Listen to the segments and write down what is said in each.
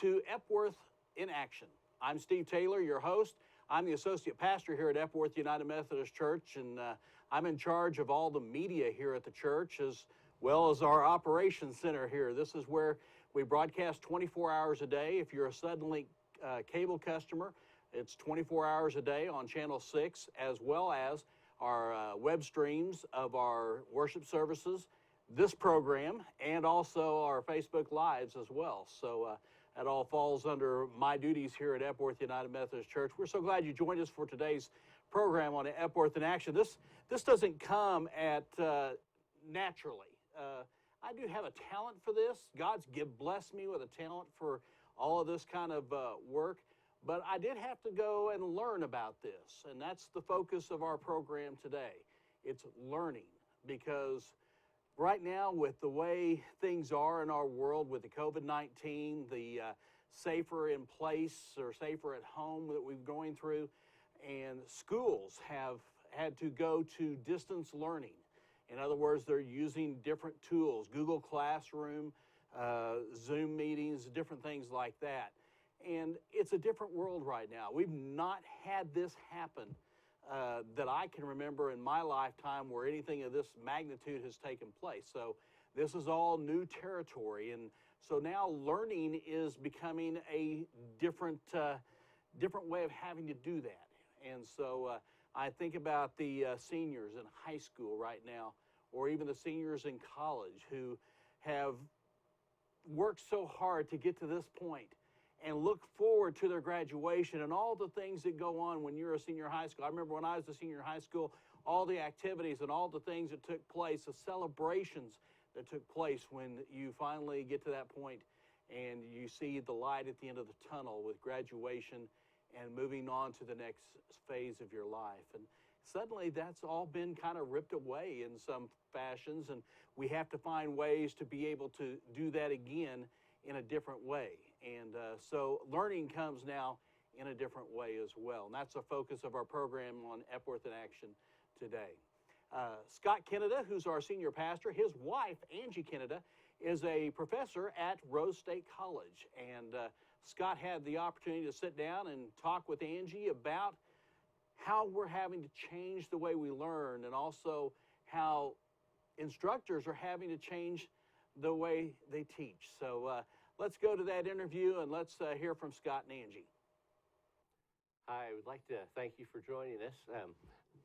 to Epworth in Action. I'm Steve Taylor, your host. I'm the associate pastor here at Epworth United Methodist Church, and I'm in charge of all the media here at the church, as well as our operations center here. This is where we broadcast 24 hours a day. If you're a Suddenlink cable customer, it's 24 hours a day on Channel 6, as well as our web streams of our worship services, this program, and also our Facebook Lives as well. So that all falls under my duties here at Epworth United Methodist Church. We're so glad you joined us for today's program on Epworth in Action. This doesn't come at naturally. I do have a talent for this. God's blessed me with a talent for all of this kind of work, but I did have to go and learn about this, and that's the focus of our program today. It's learning, because right now, with the way things are in our world with the COVID-19, the safer in place or safer at home that we're going through, and schools have had to go to distance learning. In other words, they're using different tools, Google Classroom, Zoom meetings, different things like that. And it's a different world right now. We've not had this happen that I can remember in my lifetime where anything of this magnitude has taken place. So this is all new territory. And so now learning is becoming a different way of having to do that. And so I think about the seniors in high school right now, or even the seniors in college who have worked so hard to get to this point and look forward to their graduation and all the things that go on when you're a senior high school. I remember when I was a senior high school, all the activities and all the things that took place, the celebrations that took place when you finally get to that point and you see the light at the end of the tunnel with graduation and moving on to the next phase of your life. And suddenly that's all been kind of ripped away in some fashions, and we have to find ways to be able to do that again in a different way. And so learning comes now in a different way as well. And that's the focus of our program on Epworth in Action today. Scott Kennedy, who's our senior pastor, his wife, Angie Kennedy, is a professor at Rose State College. And Scott had the opportunity to sit down and talk with Angie about how we're having to change the way we learn, and also how instructors are having to change the way they teach. So let's go to that interview and let's hear from Scott and Angie. Hi, I would like to thank you for joining us.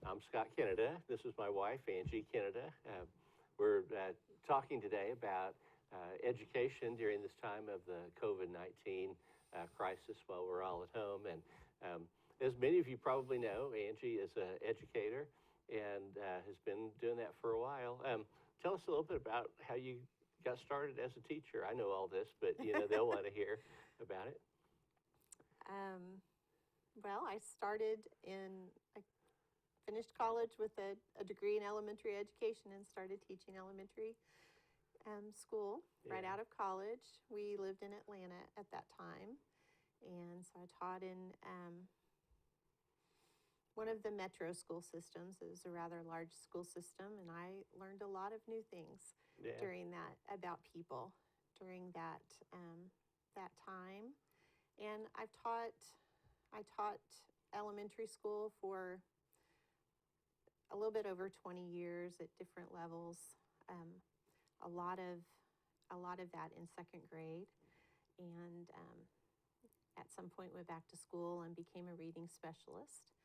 I'm Scott Kennedy. This is my wife, Angie Kennedy. We're talking today about education during this time of the COVID-19 crisis while we're all at home. And as many of you probably know, Angie is an educator and has been doing that for a while. Tell us a little bit about how you got started as a teacher. I know all this, but they'll want to hear about it. Well, I finished college with a degree in elementary education and started teaching elementary school right out of college. We lived in Atlanta at that time, and so I taught in one of the metro school systems. It was a rather large school system, and I learned a lot of new things during that about people during that that time. And I taught elementary school for a little bit over 20 years at different levels. A lot of that in second grade, and at some point went back to school and became a reading specialist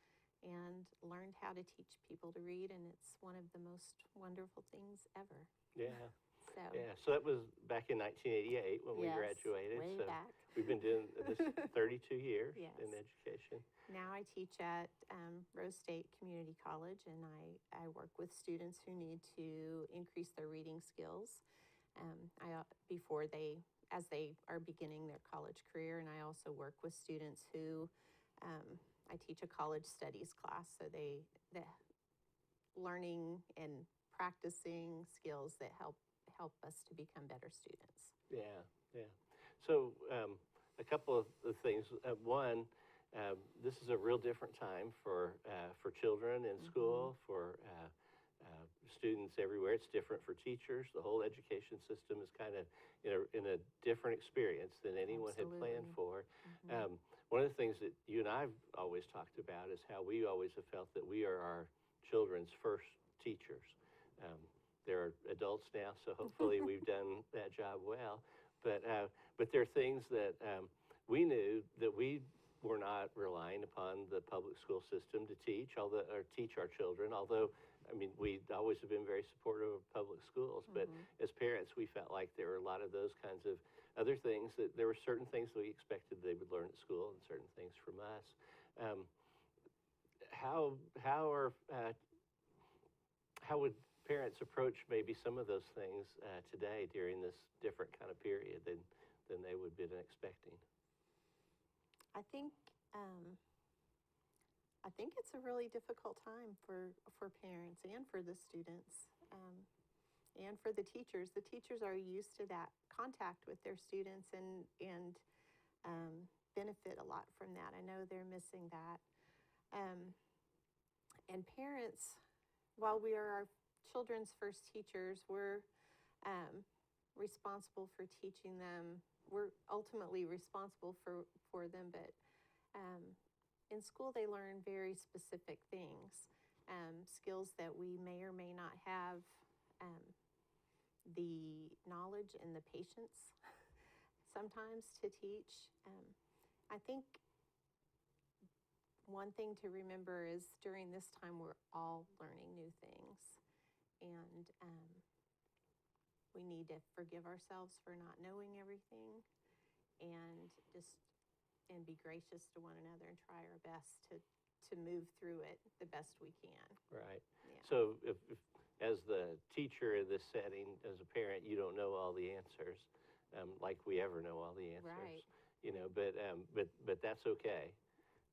and learned how to teach people to read, and it's one of the most wonderful things ever. So that was back in 1988 when we graduated. Way back. We've been doing this 32 years in education. Now I teach at Rose State Community College, and I work with students who need to increase their reading skills as they are beginning their college career. And I also work with students who I teach a college studies class, so the learning and practicing skills that help us to become better students. So a couple of things. One, this is a real different time for children in school, for students everywhere. It's different for teachers. The whole education system is kind of in a different experience than anyone had planned for. One of the things that you and I've always talked about is how we always have felt that we are our children's first teachers. They're adults now, so hopefully we've done that job well. But there are things that we knew that we were not relying upon the public school system to teach, or teach our children. Although, I mean, we always have been very supportive of public schools. But as parents, we felt like there were a lot of those kinds of other things, that there were certain things that we expected they would learn at school, and certain things from us. How would parents approach maybe some of those things today during this different kind of period than they would have been expecting? I think it's a really difficult time for parents and for the students, and for the teachers. The teachers are used to that contact with their students and benefit a lot from that. I know they're missing that. And parents, while we are our children's first teachers, we're responsible for teaching them. We're ultimately responsible for them, but in school they learn very specific things, skills that we may or may not have the knowledge and the patience sometimes to teach. I think one thing to remember is during this time we're all learning new things, and we need to forgive ourselves for not knowing everything, and be gracious to one another and try our best to move through it the best we can. Right. Yeah. So if as the teacher in this setting, as a parent, you don't know all the answers, like we ever know all the answers. Right. But that's okay.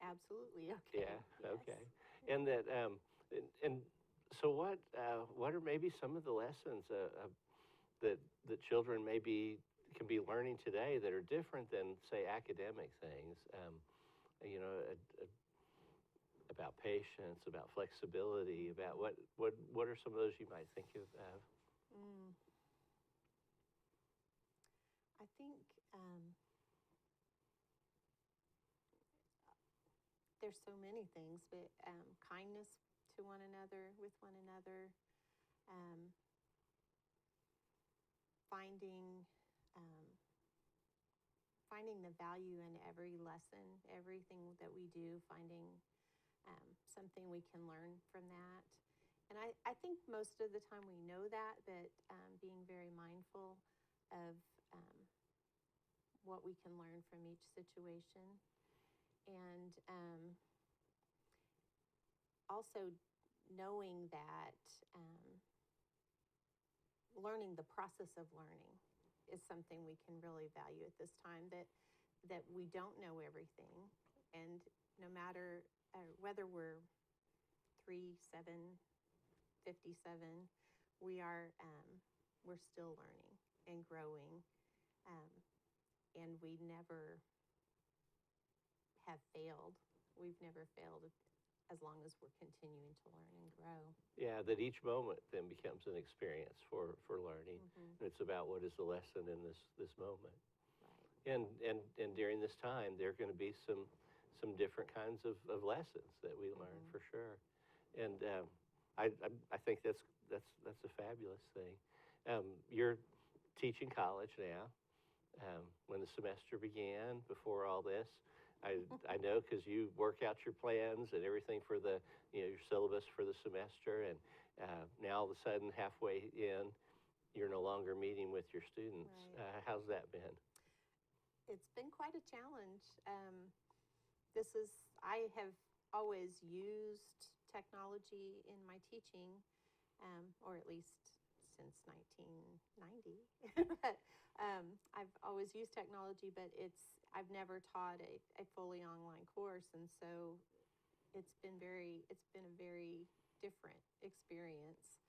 Absolutely okay. Yeah. Yes. Okay. And that and so what are maybe some of the lessons that children can be learning today that are different than, say, academic things? About patience, about flexibility, about what are some of those you might think of? I think there's so many things, but kindness to one another, with one another, finding the value in every lesson, everything that we do, finding something we can learn from that. And I think most of the time we know that, but being very mindful of what we can learn from each situation. And also knowing that learning, the process of learning, is something we can really value at this time, that we don't know everything, and no matter whether we're 3, 7, 57, we're still learning and growing, and we never have failed. We've never failed as long as we're continuing to learn and grow. Yeah, that each moment then becomes an experience for learning. Mm-hmm. It's about what is the lesson in this moment. Right. And during this time, there are going to be some different kinds of lessons that we learn, for sure. And I think that's a fabulous thing. You're teaching college now. When the semester began, before all this, I know, because you work out your plans and everything for your syllabus for the semester, and now all of a sudden, halfway in, you're no longer meeting with your students. Right. How's that been? It's been quite a challenge. I have always used technology in my teaching, or at least since 1990. But I've always used technology, but I've never taught a fully online course, and so it's been a very different experience.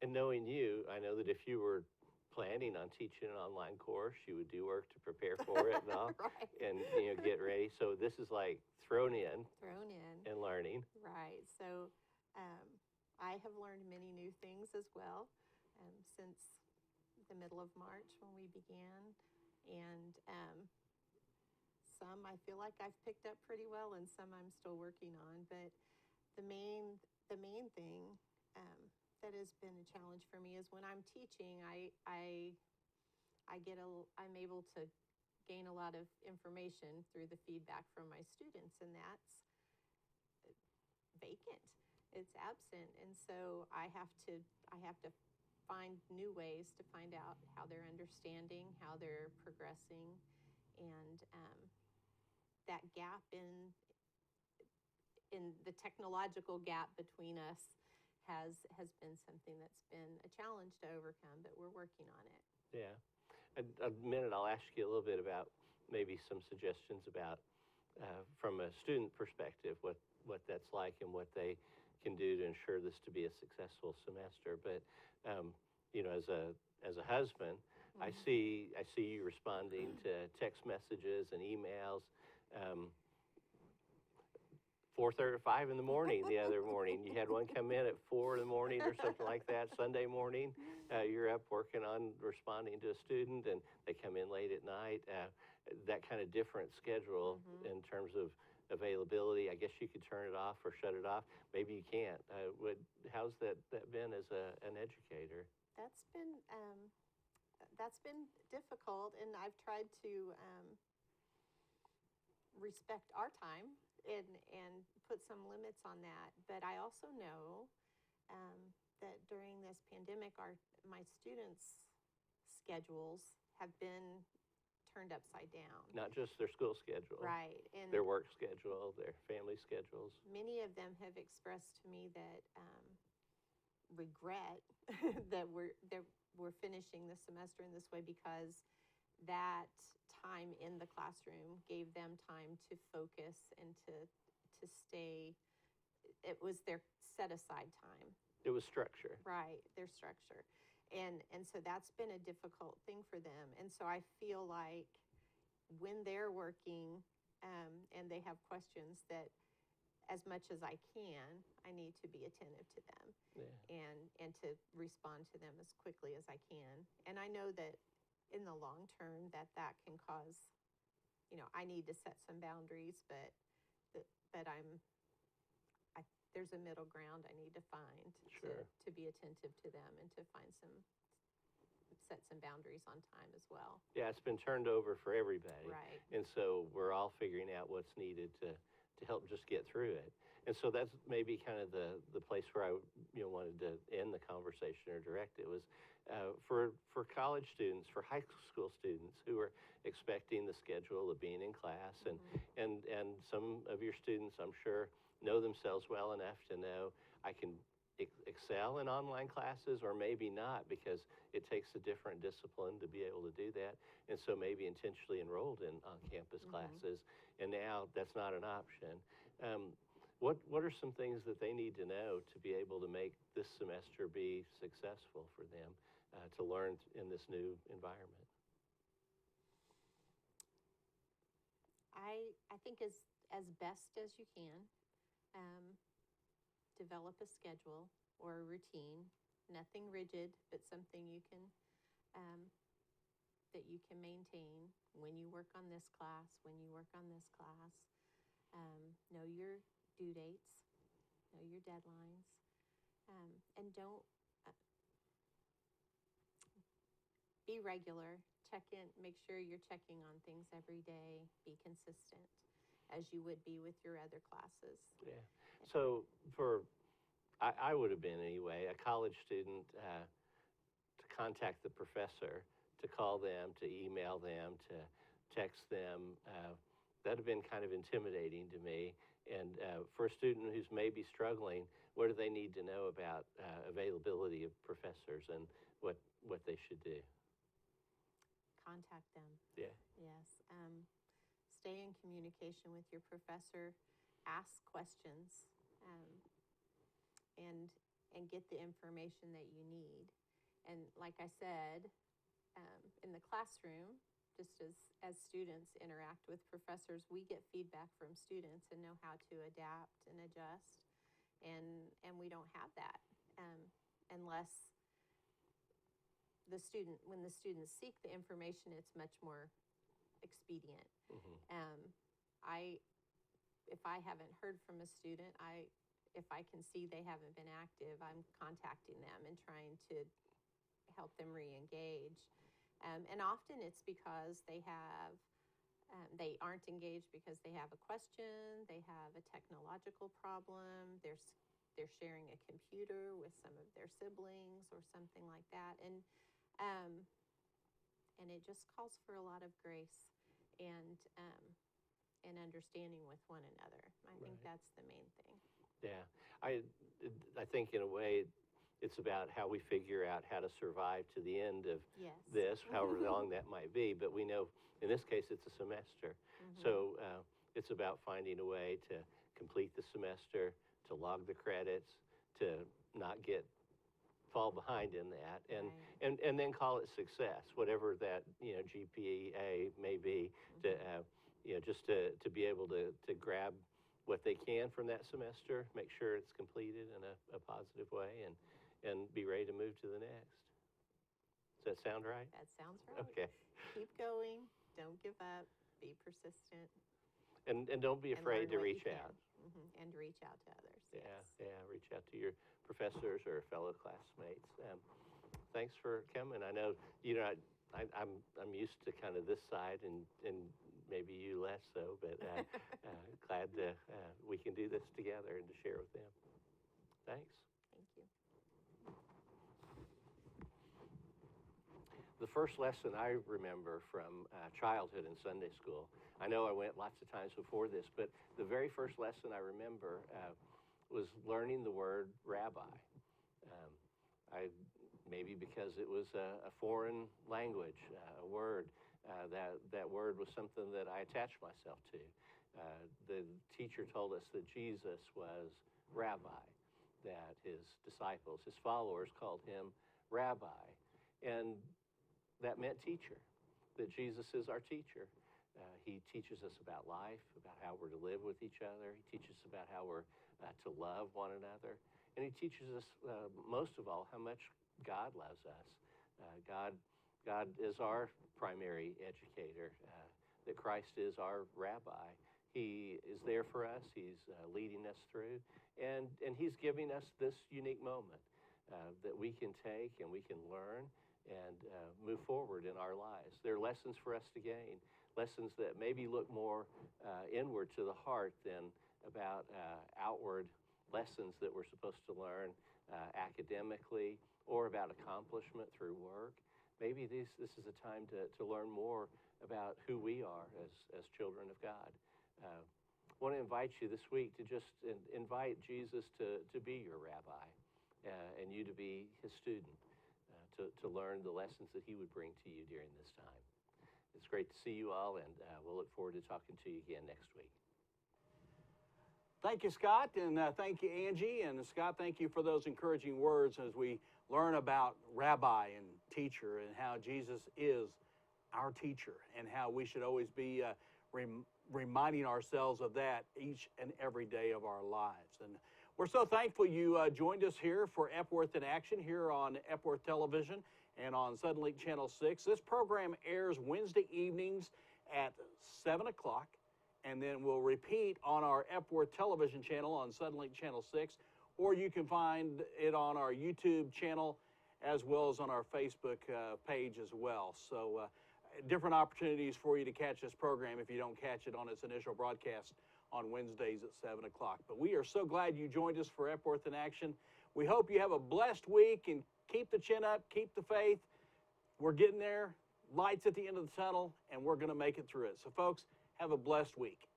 And knowing you, I know that if you were planning on teaching an online course, you would do work to prepare for it and all, Right. and get ready. So this is like thrown in Thrown in. and learning. Right. So I have learned many new things as well since the middle of March when we began. And some I feel like I've picked up pretty well, and some I'm still working on. But the main thing that has been a challenge for me is when I'm teaching, I'm able to gain a lot of information through the feedback from my students, and that's vacant. It's absent, and so I have to find new ways to find out how they're understanding, how they're progressing, and that gap in the technological gap between us has been something that's been a challenge to overcome, but we're working on it. Yeah. A minute, I'll ask you a little bit about maybe some suggestions about, from a student perspective, what that's like and what they can do to ensure this to be a successful semester. But you know, as a husband, I see you responding to text messages and emails. 4:30 or 5 in the morning the other morning. You had one come in at 4 in the morning or something like that, Sunday morning. You're up working on responding to a student, and they come in late at night. That kind of different schedule in terms of availability. I guess you could turn it off or shut it off. Maybe you can't. How's that been as an educator? That's been difficult, and I've tried to respect our time and put some limits on that. But I also know that during this pandemic, my students' schedules have been turned upside down. Not just their school schedule. Right. And their work schedule, their family schedules. many of them have expressed to me that regret that we're finishing the semester in this way, because that time in the classroom gave them time to focus and to stay. It was their set aside time. It was structure. Right, their structure. And so that's been a difficult thing for them. And so I feel like when they're working and they have questions, that as much as I can, I need to be attentive to them. Yeah. And to respond to them as quickly as I can. And I know that in the long term that can cause, I need to set some boundaries, but there's a middle ground I need to find. Sure. to be attentive to them and to set some boundaries on time as well. Yeah, it's been turned over for everybody. Right. And so we're all figuring out what's needed to help just get through it. And so that's maybe kind of the place where I wanted to end the conversation or direct it was for college students, for high school students who are expecting the schedule of being in class, and some of your students, I'm sure, know themselves well enough to know I can excel in online classes, or maybe not, because it takes a different discipline to be able to do that. And so maybe intentionally enrolled in on-campus classes, and now that's not an option. What are some things that they need to know to be able to make this semester be successful for them to learn in this new environment? I think as best as you can, develop a schedule or a routine, nothing rigid, but something you can that you can maintain when you work on this class, when you work on this class. Know your due dates, know your deadlines, and don't be regular. Check in, make sure you're checking on things every day. Be consistent as you would be with your other classes. Yeah. So I would have been anyway, a college student, to contact the professor, to call them, to email them, to text them, that would have been kind of intimidating to me. And for a student who's maybe struggling, what do they need to know about availability of professors and what they should do? Contact them. Yeah. Yes. Stay in communication with your professor. Ask questions. And get the information that you need. And like I said, in the classroom, just as students interact with professors, we get feedback from students and know how to adapt and adjust. and we don't have that unless when the students seek the information, it's much more expedient. If I haven't heard from a student, if I can see they haven't been active, I'm contacting them and trying to help them re-engage. And often it's because they aren't engaged because they have a question, they have a technological problem, they're sharing a computer with some of their siblings or something like that. And it just calls for a lot of grace and understanding with one another. I think that's the main thing. Yeah, I think in a way it's about how we figure out how to survive to the end of this, however long that might be. But we know in this case it's a semester. So it's about finding a way to complete the semester, to log the credits, to not fall behind in that, and then call it success, whatever that GPA may be, to just to be able to grab what they can from that semester, make sure it's completed in a positive way, and be ready to move to the next. Does that sound right? That sounds right. Okay. Keep going. Don't give up. Be persistent. And don't be afraid to reach out. And reach out to others. Yeah, reach out to your professors or fellow classmates. Thanks for coming. I know I'm used to kind of this side, and maybe you less so, but glad that we can do this together and to share with them. Thanks. Thank you. The first lesson I remember from childhood in Sunday school, I know I went lots of times before this, but the very first lesson I remember was learning the word rabbi. Maybe because it was a foreign language, a word. That word was something that I attached myself to. The teacher told us that Jesus was rabbi, that his disciples, his followers, called him rabbi. And that meant teacher, that Jesus is our teacher. He teaches us about life, about how we're to live with each other. He teaches us about how we're to love one another. And he teaches us, most of all, how much God loves us. God is our primary educator, that Christ is our rabbi. He is there for us. He's leading us through. And he's giving us this unique moment that we can take and we can learn and move forward in our lives. There are lessons for us to gain, lessons that maybe look more inward to the heart than about outward lessons that we're supposed to learn academically or about accomplishment through work. Maybe this is a time to learn more about who we are as children of God. I want to invite you this week to just invite Jesus to be your rabbi and you to be his student. To learn the lessons that he would bring to you during this time. It's great to see you all, and we'll look forward to talking to you again next week. Thank you, Scott, and thank you, Angie. And Scott, thank you for those encouraging words as we learn about rabbi and teacher and how Jesus is our teacher and how we should always be reminding ourselves of that each and every day of our lives. And we're so thankful you joined us here for Epworth in Action here on Epworth Television and on Suddenlink Channel 6. This program airs Wednesday evenings at 7 o'clock, and then we'll repeat on our Epworth Television channel on Suddenlink Channel 6, or you can find it on our YouTube channel as well as on our Facebook page as well. So different opportunities for you to catch this program if you don't catch it on its initial broadcast on Wednesdays at 7 o'clock. But we are so glad you joined us for Epworth in Action. We hope you have a blessed week and keep the chin up, keep the faith. We're getting there. Lights at the end of the tunnel, and we're going to make it through it. So, folks, have a blessed week.